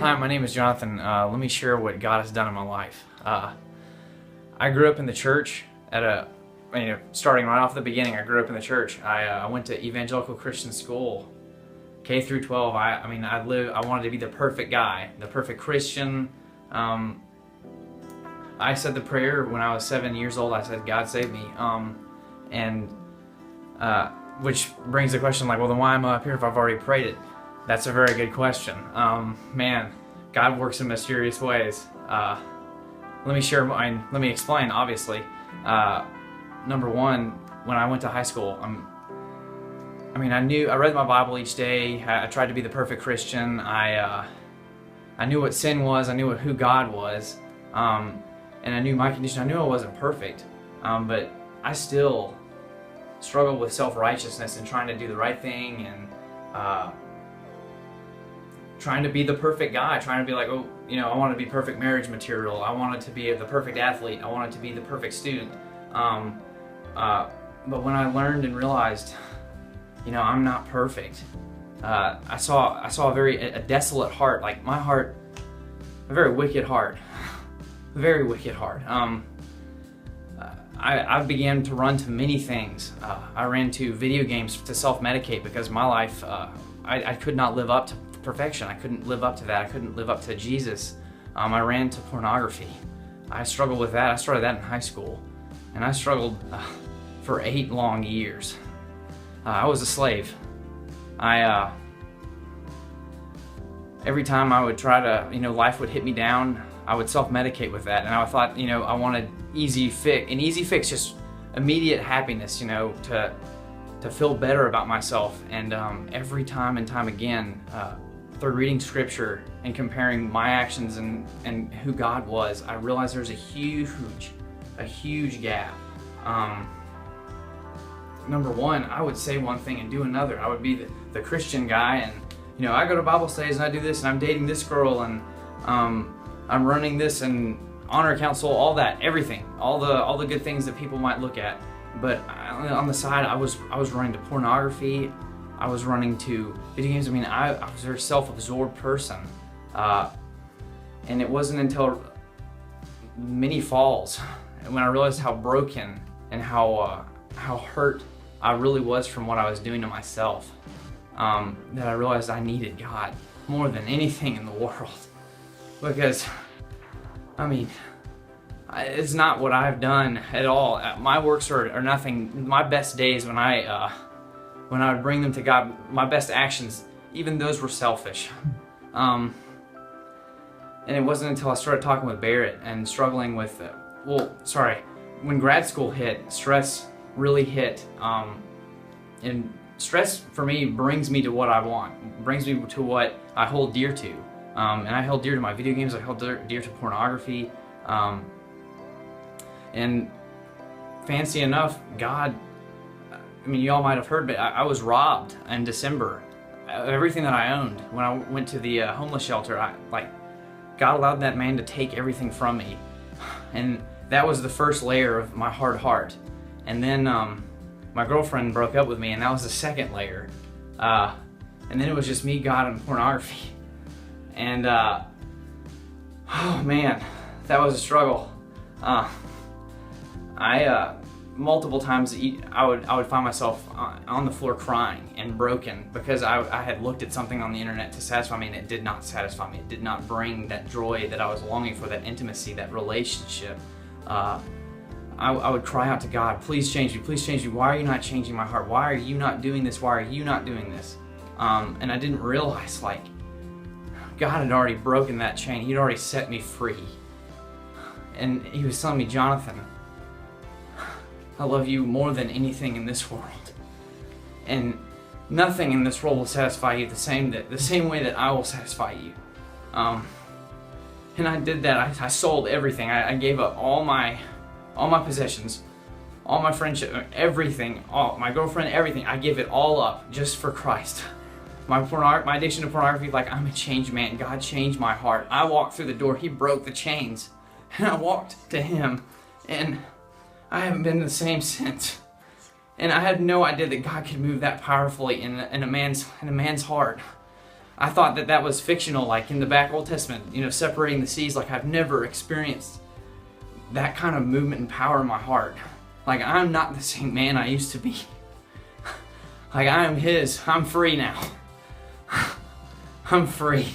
Hi, my name is Jonathan. Let me share what God has done in my life. I grew up in the church starting right off the beginning. I grew up in the church. I went to evangelical Christian school, K through 12. I wanted to be the perfect guy, the perfect Christian. I said the prayer when I was 7 years old. I said, "God save me," which brings the question like, well, then why am I up here if I've already prayed it? That's a very good question. Man, God works in mysterious ways. Let me explain, obviously. Number one, when I went to high school, I read my Bible each day. I tried to be the perfect Christian. I knew what sin was. I knew who God was. And I knew my condition. I knew I wasn't perfect. But I still struggled with self-righteousness and trying to do the right thing and trying to be the perfect guy, trying to be like, I wanted to be perfect marriage material. I wanted to be the perfect athlete. I wanted to be the perfect student. But when I learned and realized, I'm not perfect, I saw a desolate heart, like my heart, a very wicked heart, very wicked heart. I began to run to many things. I ran to video games to self-medicate because my life, I could not live up to perfection. I couldn't live up to that. I couldn't live up to Jesus. I ran to pornography. I struggled with that. I started that in high school, and I struggled for 8 long years. I was a slave. Every time I would try to, life would hit me down, I would self-medicate with that, and I thought, I wanted an easy fix, just immediate happiness, to feel better about myself. And every time and time again, through reading scripture and comparing my actions and who God was, I realized there's a huge gap. Number one, I would say one thing and do another. I would be the Christian guy, and I go to Bible studies and I do this, and I'm dating this girl, and I'm running this and honor council, all that, everything, all the good things that people might look at. But on the side, I was running to pornography. I was running to video games. I was a very self-absorbed person. And it wasn't until many falls, when I realized how broken and how hurt I really was from what I was doing to myself, that I realized I needed God more than anything in the world. Because, it's not what I've done at all. My works are nothing. My best days when I would bring them to God, my best actions, even those were selfish. And it wasn't until I started talking with Barrett and struggling with, when grad school hit, stress really hit. And stress for me brings me to what I want, brings me to what I hold dear to. And I held dear to my video games, I held dear to pornography. And fancy enough, God, y'all might have heard, but I was robbed in December of everything that I owned. When I went to the homeless shelter, God allowed that man to take everything from me. And that was the first layer of my hard heart. And then my girlfriend broke up with me, and that was the second layer. And then it was just me, God, and pornography. And oh man, that was a struggle. Multiple times I would find myself on the floor crying and broken because I had looked at something on the internet to satisfy me, and it did not satisfy me. It did not bring that joy that I was longing for, that intimacy, that relationship. I would cry out to God, please change me, please change me. Why are you not changing my heart? Why are you not doing this? Why are you not doing this? And I didn't realize, God had already broken that chain. He'd already set me free. And he was telling me, Jonathan, I love you more than anything in this world. And nothing in this world will satisfy you the same way that I will satisfy you. And I did that. I sold everything. I gave up all my possessions, all my friendship, everything, my girlfriend, everything. I gave it all up just for Christ. My addiction to pornography, I'm a changed man. God changed my heart. I walked through the door. He broke the chains. And I walked to him. And I haven't been the same since. And I had no idea that God could move that powerfully in a man's heart. I thought that that was fictional, like in the back Old Testament, you know, separating the seas. Like I've never experienced that kind of movement and power in my heart. Like I'm not the same man I used to be. Like I am his. I'm free now. I'm free.